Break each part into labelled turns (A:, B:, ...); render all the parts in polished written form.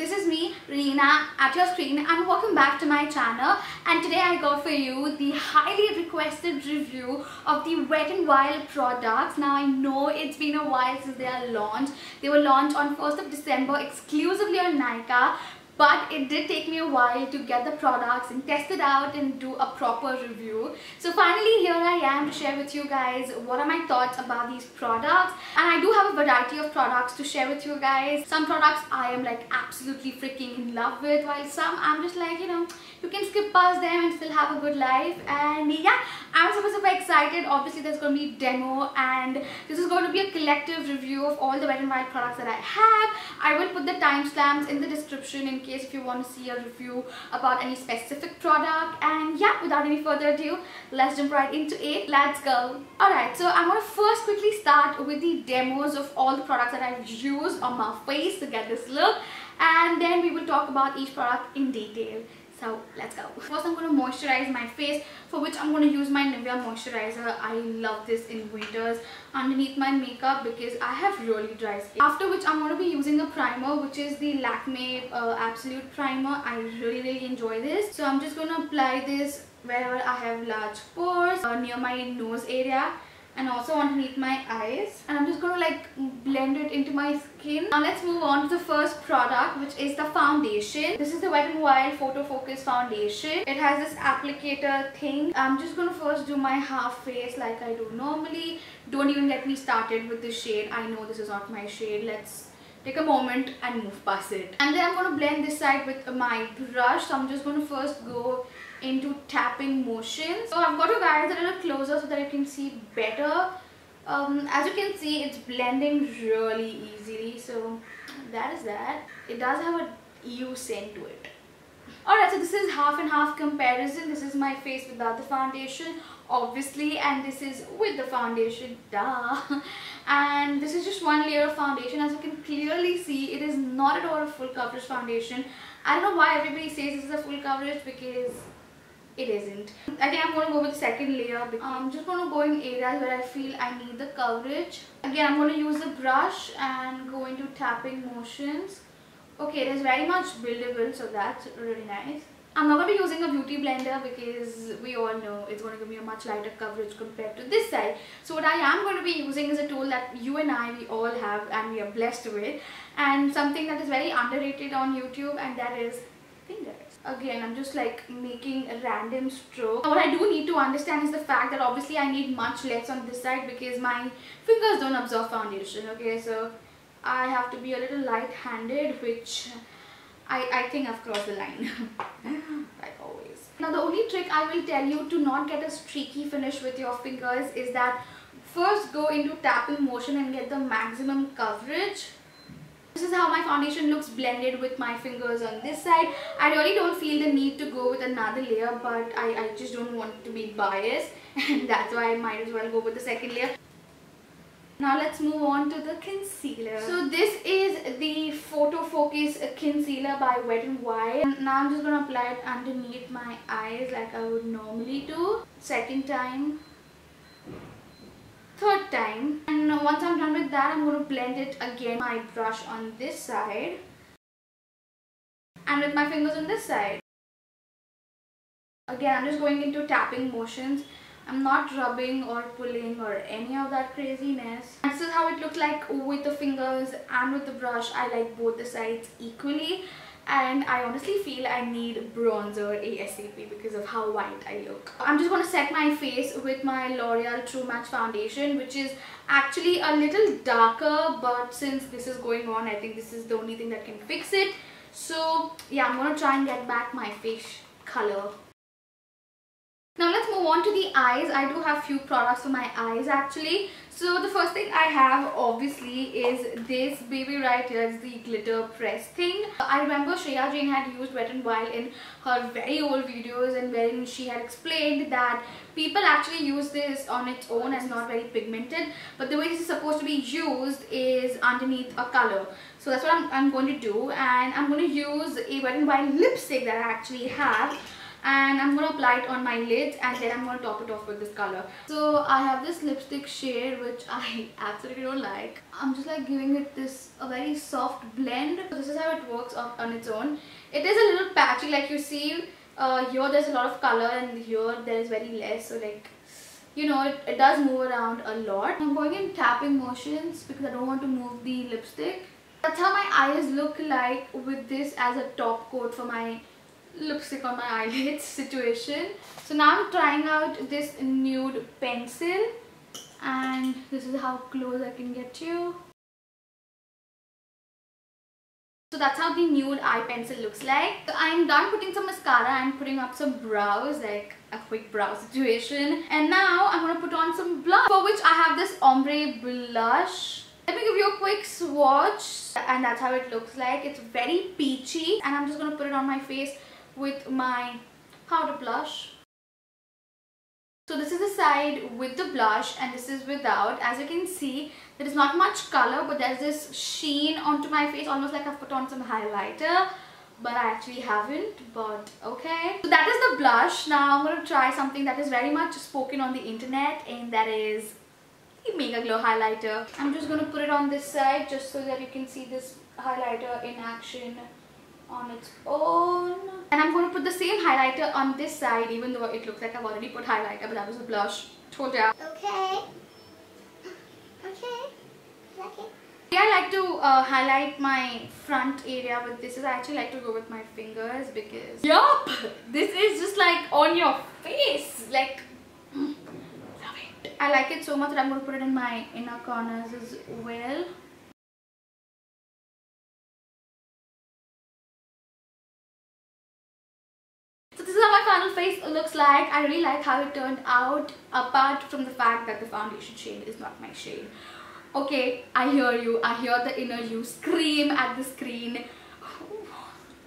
A: this is me, Reena, at your screen, and welcome back to my channel. And today I got for you the highly requested review of the Wet n Wild products. Now I know it's been a while since they are launched. They were launched on 1st of December exclusively on Nykaa. But it did take me a while to get the products and test it out and do a proper review. So finally here I am to share with you guys what are my thoughts about these products. And I do have a variety of products to share with you guys. Some products I am like absolutely freaking in love with, while some I'm just like, you can skip past them and still have a good life. And yeah, I'm super excited. Obviously there's going to be demo and this is going to be a collective review of all the Wet n Wild products that I have. I will put the timestamps in the description in case if you want to see a review about any specific product. And yeah, without any further ado, let's jump right into it. Let's go. Alright, so I'm going to first quickly start with the demos of all the products that I've used on my face to get this look, and then we will talk about each product in detail. So let's go. First I'm going to moisturize my face, for which I'm going to use my Nivea moisturizer. I love this in winters underneath my makeup because I have really dry skin. After which I'm going to be using a primer, which is the Lakme Absolute Primer. I really enjoy this. So I'm just going to apply this wherever I have large pores, near my nose area and also underneath my eyes, and I'm just going to like blend it into my skin. Now let's move on to the first product, which is the foundation. This is the Wet n Wild Photo Focus foundation. It has this applicator thing. I'm just going to first do my half face like I do normally. Don't even get me started with this shade. I know this is not my shade. Let's take a moment and move past it. And then I'm going to blend this side with my brush. So I'm just going to first go into tapping motions. So I've got to guide it a little closer so that you can see better. As you can see, it's blending really easily. So that is that. It does have a EU scent to it. Alright, so this is half and half comparison. This is my face without the foundation, obviously, and this is with the foundation, duh. And this is just one layer of foundation. As you can clearly see, it is not at all a full coverage foundation. I don't know why everybody says this is a full coverage, because it isn't. I think I'm going to go with the second layer. I'm just going to go in areas where I feel I need the coverage. Again, I'm going to use the brush and go into tapping motions. Okay, it is very much buildable, so that's really nice. I'm not going to be using a beauty blender because we all know it's going to give me a much lighter coverage compared to this side. So what I am going to be using is a tool that you and we all have and we are blessed with, and something that is very underrated on YouTube, and that is fingers. Again, I'm just like making a random stroke. What I do need to understand is the fact that obviously I need much less on this side because my fingers don't absorb foundation. Okay, so I have to be a little light-handed, which I think I've crossed the line. Like always. Now the only trick I will tell you to not get a streaky finish with your fingers is that first go into tapping motion and get the maximum coverage. This is how my foundation looks blended with my fingers on this side. I really don't feel the need to go with another layer, but I just don't want to be biased, and that's why I might as well go with the second layer. Now let's move on to the concealer. So this is the Photo Focus concealer by Wet n Wild. And now I'm just going to apply it underneath my eyes like I would normally do. Second time. Third time. And once I'm done with that, I'm going to blend it again. My brush on this side. And with my fingers on this side. Again, I'm just going into tapping motions. I'm not rubbing or pulling or any of that craziness. And this is how it looks like with the fingers and with the brush. I like both the sides equally, and I honestly feel I need bronzer ASAP because of how white I look. I'm just going to set my face with my L'Oreal True Match foundation, which is actually a little darker, but since this is going on, I think this is the only thing that can fix it. So yeah, I'm going to try and get back my face color. Now let's move on to the eyes. I do have few products for my eyes actually. So the first thing I have obviously is this baby right here. It's the glitter press thing. I remember Shreya Jain had used Wet n Wild in her very old videos, and wherein she had explained that people actually use this on its own as not very pigmented, but the way this is supposed to be used is underneath a color. So that's what I'm going to do, and I'm going to use a Wet n Wild lipstick that I actually have. and I'm going to apply it on my lids, and then I'm going to top it off with this color. So I have this lipstick shade which I absolutely don't like. I'm just like giving it a very soft blend. So this is how it works on its own. It is a little patchy, like you see here there's a lot of color and here there is very less, so like, you know, it does move around a lot. I'm going in tapping motions because I don't want to move the lipstick. That's how my eyes look like with this as a top coat for my lipstick on my eyelids situation. So now I'm trying out this nude pencil, and this is how close I can get you. So that's how the nude eye pencil looks like. So I'm done putting some mascara and putting up some brows, like a quick brow situation. And now I'm going to put on some blush, for which I have this ombre blush. Let me give you a quick swatch, and that's how it looks like. It's very peachy, and I'm just going to put it on my face with my powder blush. So this is the side with the blush and this is without. As you can see, there is not much color, but there's this sheen onto my face, almost like I've put on some highlighter, but I actually haven't, but okay. So that is the blush. Now I'm going to try something that is very much spoken on the internet, and that is the Mega Glow highlighter. I'm just going to put it on this side just so that you can see this highlighter in action on its own. And I'm going to put the same highlighter on this side, even though it looks like I've already put highlighter, but that was a blush. Told ya. Okay. I like to highlight my front area with this. I actually like to go with my fingers because yup, this is just like on your face, like love it. I like it so much that I'm going to put it in my inner corners as well. So this is how my final face looks like. I really like how it turned out, apart from the fact that the foundation shade is not my shade. Okay, I hear you. I hear the inner you scream at the screen.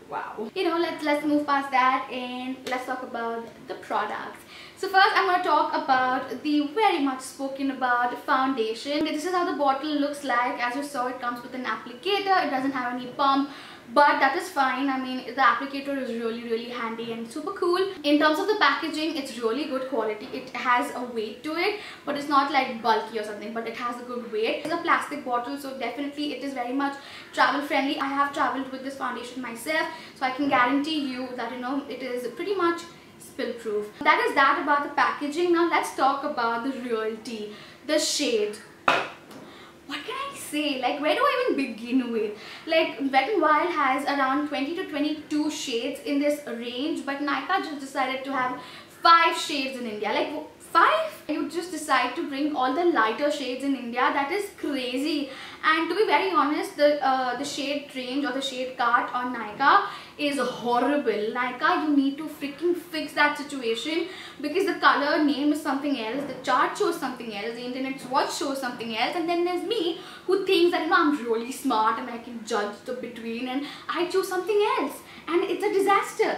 A: Wow. You know, let's move past that and let's talk about the products. So first I'm going to talk about the very much spoken about foundation. This is how the bottle looks like. As you saw, it comes with an applicator. It doesn't have any pump, but that is fine. I mean, the applicator is really handy and super cool. In terms of the packaging, it's really good quality. It has a weight to it, but it's not like bulky or something, but it has a good weight. It's a plastic bottle, so definitely it is very much travel friendly. I have traveled with this foundation myself, so I can guarantee you that, you know, it is pretty much spill proof. That is that about the packaging. Now let's talk about the real tea, the shade. What can I say? Like, where do I even begin with? Like, Wet n Wild has around 20 to 22 shades in this range, but Nykaa just decided to have 5 shades in India. Like, 5? You just decide to bring all the lighter shades in India. That is crazy. And to be very honest, the shade range or the shade cart on Nykaa is horrible. Nykaa, you need to freaking fix that situation, because the color name is something else, the chart shows something else, the internet swatch shows something else, and then there's me who thinks that, you know, I'm really smart and I can judge the between, and I choose something else, and it's a disaster.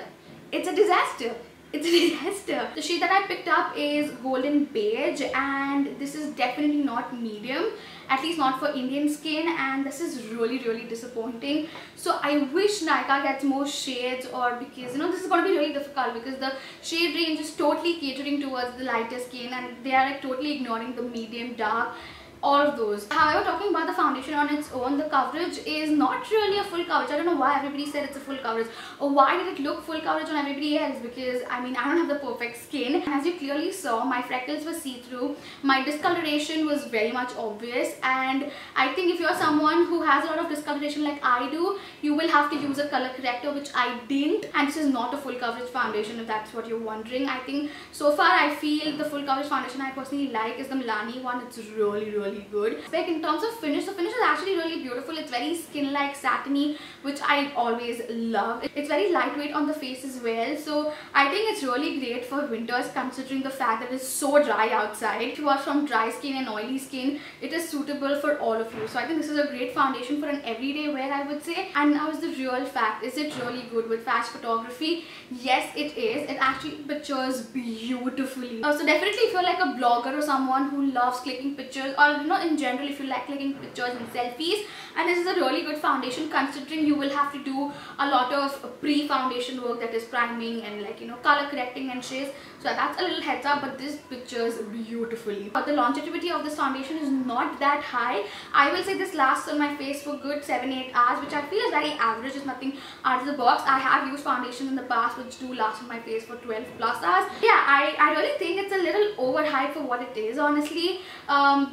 A: It's a disaster. It's a disaster. The shade that I picked up is Golden Beige, and this is definitely not medium, at least not for Indian skin, and this is really disappointing. So I wish Nykaa gets more shades, or because, you know, this is going to be really difficult because the shade range is totally catering towards the lighter skin and they are like totally ignoring the medium, dark, all of those. However, talking about the foundation on its own, the coverage is not really a full coverage. I don't know why everybody said it's a full coverage, or why did it look full coverage on everybody else, because I mean, I don't have the perfect skin. And as you clearly saw, my freckles were see-through, my discoloration was very much obvious, and I think if you're someone who has a lot of discoloration like I do, you will have to use a color corrector, which I didn't. And this is not a full coverage foundation, if that's what you're wondering. I think so far I feel the full coverage foundation I personally like is the Milani one. It's really good. Like, in terms of finish, the finish is actually really beautiful. It's very skin-like, satiny, which I always love. It's very lightweight on the face as well, so I think it's really great for winters, considering the fact that it's so dry outside. If you are from dry skin and oily skin, it is suitable for all of you. So I think this is a great foundation for an everyday wear, I would say. And now is the real fact, is it really good with flash photography? Yes, it is. It actually pictures beautifully. So definitely if you're like a blogger or someone who loves clicking pictures, or you know, in general, if you like clicking pictures and selfies, and this is a really good foundation, considering you will have to do a lot of pre-foundation work, that is priming and like, you know, color correcting and shades. So that's a little heads up, but this pictures beautifully. But the longevity of this foundation is not that high. I will say this lasts on my face for good 7-8 hours, which I feel is very average. It's nothing out of the box. I have used foundations in the past which do last on my face for 12+ hours. Yeah, I really think it's a little overhyped for what it is, honestly,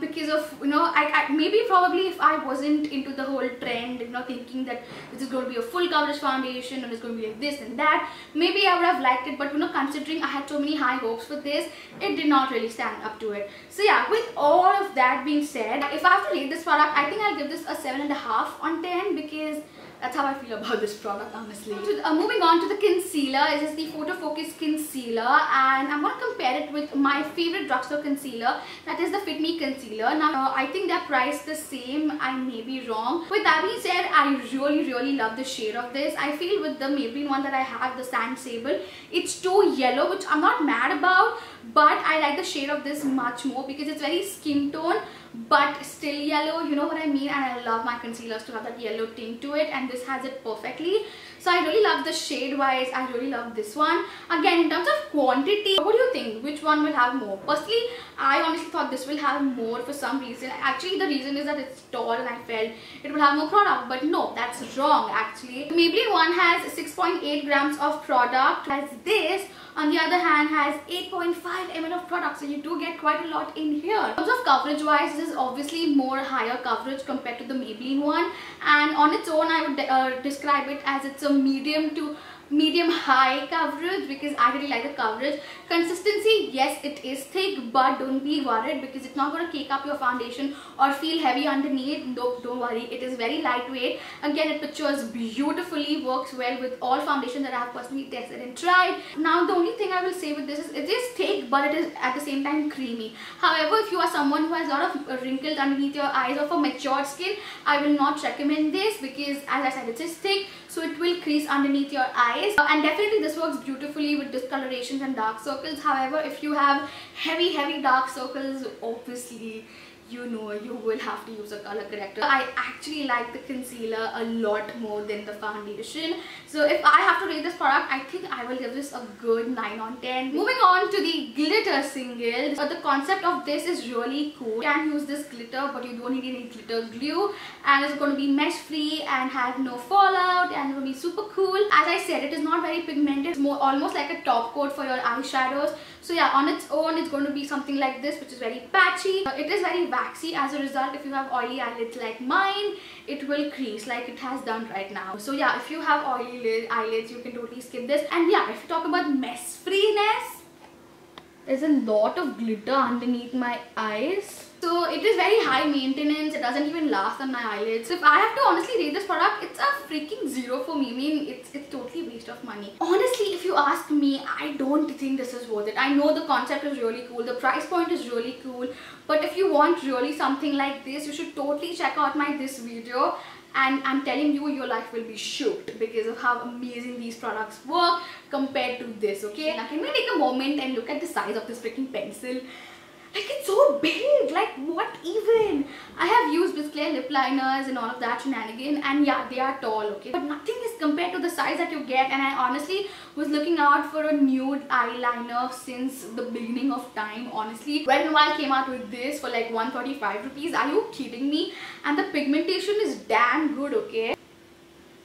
A: because of, you know, maybe probably if I wasn't into the whole trend, you know, thinking that this is going to be a full coverage foundation and it's going to be like this and that, maybe I would have liked it. But you know, considering I had so many high hopes for this, it did not really stand up to it. So yeah, with all of that being said, if I have to rate this product, I think I'll give this a 7.5 on 10, because that's how I feel about this product, honestly. So, moving on to the concealer. This is the Photo Focus concealer, and I'm going to compare it with my favorite drugstore concealer, that is the Fit Me concealer. Now, I think they're priced the same. I may be wrong. With that being said, I really love the shade of this. I feel with the Maybelline one that I have, the Sand Sable, it's too yellow, which I'm not mad about, but I like the shade of this much more because it's very skin tone but still yellow, you know what I mean. And I love my concealers to have that yellow tint to it, and this has it perfectly. So I really love the shade wise. I really love this one. Again, in terms of quantity, what do you think? Which one will have more? Personally, I honestly thought this will have more for some reason. Actually, the reason is that it's tall and I felt it will have more product, but no, that's wrong actually. The Maybelline one has 6.8 grams of product, as this on the other hand has 8.5 ml of product, so you do get quite a lot in here. In terms of coverage wise, this is obviously more higher coverage compared to the Maybelline one, and on its own I would describe it as it's a medium to medium high coverage, because I really like the coverage. Consistency, yes, it is thick, but don't be worried because it's not going to cake up your foundation or feel heavy underneath. Nope, don't worry, it is very lightweight. Again, it pictures beautifully, works well with all foundation that I have personally tested and tried. Now, the only thing I will say with this is it is thick, but it is at the same time creamy. However, if you are someone who has a lot of wrinkles underneath your eyes or for matured skin, I will not recommend this because, as I said, it is thick, so it will crease underneath your eyes. And definitely this works beautifully with discolorations and dark circles. However, if you have heavy dark circles, obviously you know you will have to use a color corrector. I actually like the concealer a lot more than the foundation. So if I have to rate this product, I think I will give this a good 9 on 10. Moving on to the glitter single. So the concept of this is really cool. You can use this glitter, but you don't need any glitter glue, and it's going to be mesh free and have no fallout, and it will be super cool. As I said, it is not very pigmented. It's more almost like a top coat for your eyeshadows. So yeah, on its own it's going to be something like this, which is very patchy. It is very waxy. As a result, if you have oily eyelids like mine, it will crease like it has done right now. So yeah, if you have oily eyelids, you can totally skip this. And yeah, if you talk about mess freeness, there's a lot of glitter underneath my eyes. So it is very high maintenance. It doesn't even last on my eyelids. So if I have to honestly rate this product, it's a freaking 0 for me. I mean, it's totally waste of money. Honestly, if you ask me, I don't think this is worth it. I know the concept is really cool. The price point is really cool. But if you want really something like this, you should totally check out this video. And I'm telling you, your life will be shocked because of how amazing these products work compared to this, okay? Now, can we take a moment and look at the size of this freaking pencil? Like, it's so big, like what even? I have used Bisclair lip liners and all of that shenanigan, and yeah, they are tall, okay? But nothing is compared to the size that you get. And I honestly was looking out for a nude eyeliner since the beginning of time, honestly. Wet n Wild came out with this for like 135 rupees. Are you kidding me? And the pigmentation is damn good, okay?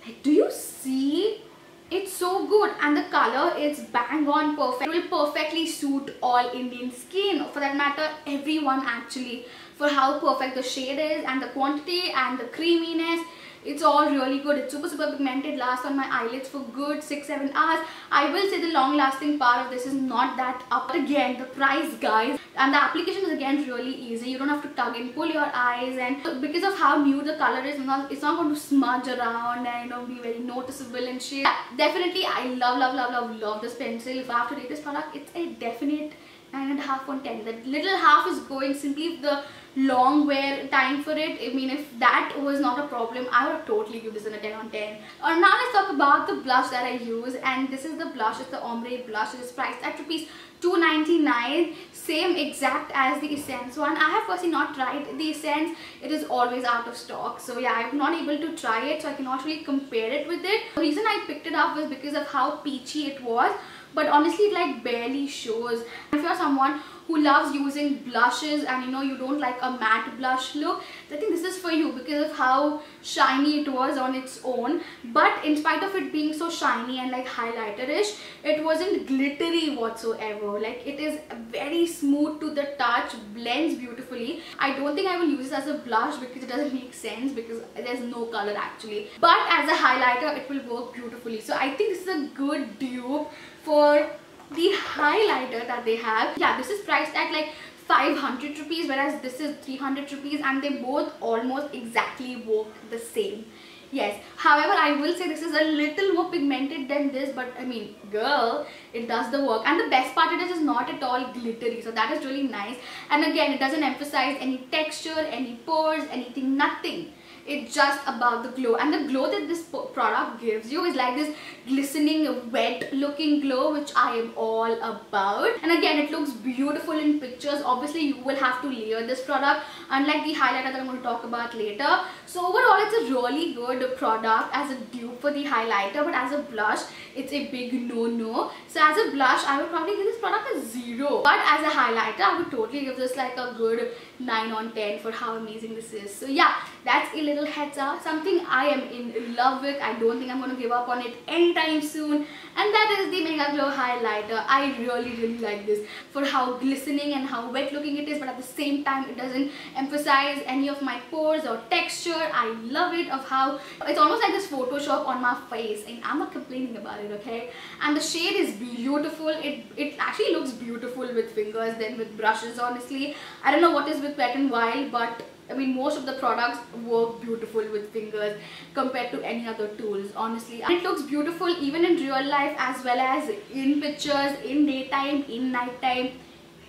A: Like, do you see? It's so good, and the color is bang on perfect. It will perfectly suit all Indian skin, for that matter everyone actually, for how perfect the shade is and the quantity and the creaminess. It's all really good. It's super pigmented, lasts on my eyelids for good 6-7 hours. I will say the long lasting part of this is not that up. But again, the price, guys, and the application is again really easy. You don't have to tug and pull your eyes, and because of how nude the color is, it's not going to smudge around and be very noticeable and shit. Yeah, definitely I love this pencil. If I have to rate this product, it's a definite 9.5 on 10. The little half is going simply the long wear time for it. I mean, if that was not a problem, I would have totally give this a 10 on 10. Now let's talk about the blush that I use, and this is the blush. It's the ombre blush. It is priced at ₹2.99, same exact as the Essence one. I have personally not tried the Essence. It is always out of stock, so yeah, I'm not able to try it, so I cannot really compare it with it. The reason I picked it up was because of how peachy it was, but honestly it like barely shows. If you're someone who loves using blushes and you know you don't like a matte blush look, I think this is for you because of how shiny it was on its own. But in spite of it being so shiny and like highlighter-ish, it wasn't glittery whatsoever. Like, it is very smooth to the touch, blends beautifully. I don't think I will use this as a blush because it doesn't make sense because there's no color actually. But as a highlighter, it will work beautifully. So I think this is a good dupe for the highlighter that they have. Yeah, this is priced at like 500 rupees, whereas this is 300 rupees, and they both almost exactly work the same. Yes, however, I will say this is a little more pigmented than this, but I mean, girl, it does the work. And the best part it is not at all glittery, so that is really nice. And again, it doesn't emphasize any texture, any pores, anything, nothing. It's just about the glow, and the glow that this product gives you is like this glistening, wet looking glow, which I am all about. And again, it looks beautiful in pictures. Obviously, you will have to layer this product, unlike the highlighter that I'm going to talk about later. So overall, it's a really good product as a dupe for the highlighter, but as a blush, it's a big no-no. So as a blush, I would probably give this product a 0, but as a highlighter, I would totally give this like a good 9 on 10 for how amazing this is. So yeah, that's a little heads up, something I am in love with. I don't think I'm going to give up on it anytime soon, and that is the Mega Glow highlighter. I really like this for how glistening and how wet looking it is, but at the same time it doesn't emphasize any of my pores or texture. I love it of how it's almost like this Photoshop on my face, and I'm not complaining about it, okay? And the shade is beautiful. It actually looks beautiful with fingers than with brushes, honestly. I don't know what is with Wet n Wild, but I mean, most of the products work beautiful with fingers compared to any other tools, honestly. And it looks beautiful even in real life as well as in pictures, in daytime, in nighttime.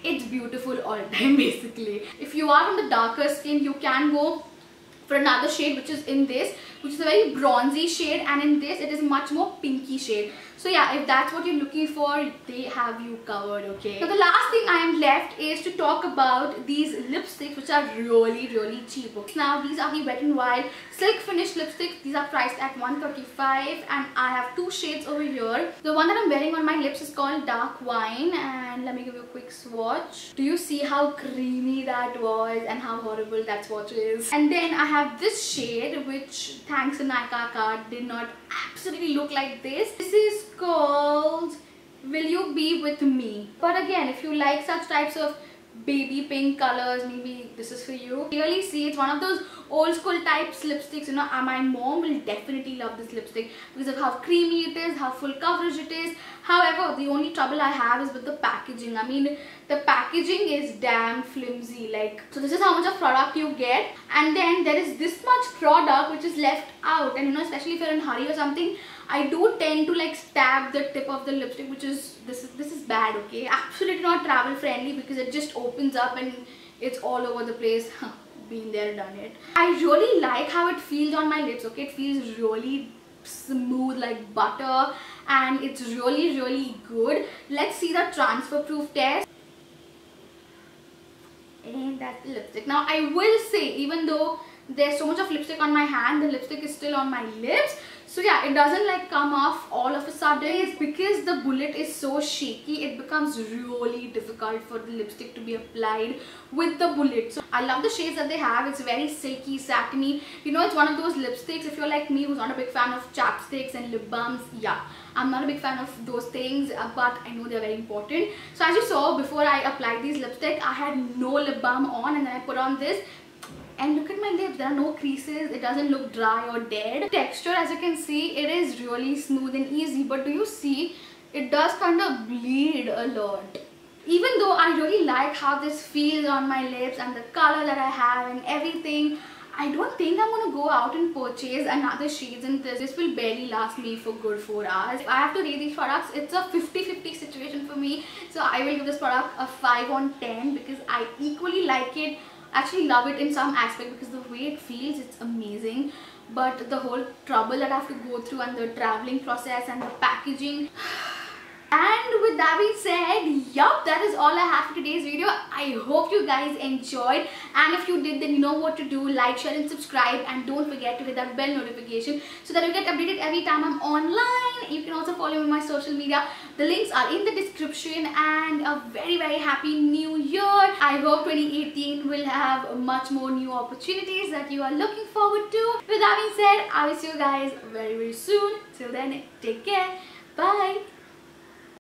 A: It's beautiful all the time basically. If you are on the darker skin, you can go for another shade, which is in this, which is a very bronzy shade, and in this it is much more pinky shade. So yeah, if that's what you're looking for, they have you covered, okay? So the last thing I am left is to talk about these lipsticks, which are really cheap. Okay? Now these are the Wet n Wild Silk Finish lipsticks. These are priced at $135, and I have two shades over here. The one that I'm wearing on my lips is called Dark Wine, and let me give you a quick swatch. Do you see how creamy that was and how horrible that swatch is? And then I have this shade, which thanks to Nykaa card did not absolutely look like this. This is called Will You Be With Me. But again, if you like such types of baby pink colors, maybe this is for you. Clearly see, it's one of those old school types lipsticks, you know. My mom will definitely love this lipstick because of how creamy it is, how full coverage it is. However, the only trouble I have is with the packaging. I mean, the packaging is damn flimsy. Like, so this is how much of product you get, and then there is this much product which is left out. And you know, especially if you're in a hurry or something, I do tend to like stab the tip of the lipstick, which is this is bad, okay? Absolutely not travel friendly because it just opens up and it's all over the place. Been there, done it. I really like how it feels on my lips, okay? It feels really smooth like butter, and it's really good. Let's see the transfer proof test. And that's the lipstick. Now I will say, even though there's so much of lipstick on my hand, the lipstick is still on my lips. So yeah, it doesn't like come off all of a sudden. It's because the bullet is so shaky, it becomes really difficult for the lipstick to be applied with the bullet. So I love the shades that they have. It's very silky, satiny. You know, it's one of those lipsticks, if you're like me who's not a big fan of chapsticks and lip balms, yeah, I'm not a big fan of those things, but I know they're very important. So as you saw, before I applied these lipstick, I had no lip balm on, and then I put on this. And look at my lips, there are no creases, it doesn't look dry or dead. Texture, as you can see, it is really smooth and easy, but do you see, it does kind of bleed a lot. Even though I really like how this feels on my lips and the color that I have and everything, I don't think I'm gonna go out and purchase another shades in this. This will barely last me for good 4 hours. If I have to rate these products, it's a 50-50 situation for me. So I will give this product a 5 on 10 because I equally like it. Actually love it in some aspect because the way it feels, it's amazing. But the whole trouble that I have to go through and the traveling process and the packaging. And with that being said, yup, that is all I have for today's video. I hope you guys enjoyed, and if you did, then you know what to do. Like, share and subscribe, and don't forget to hit that bell notification so that you get updated every time I'm online. You can also follow me on my social media. The links are in the description, and a very happy new year. I hope 2018 will have much more new opportunities that you are looking forward to. With that being said, I will see you guys very soon. Till then, take care. Bye.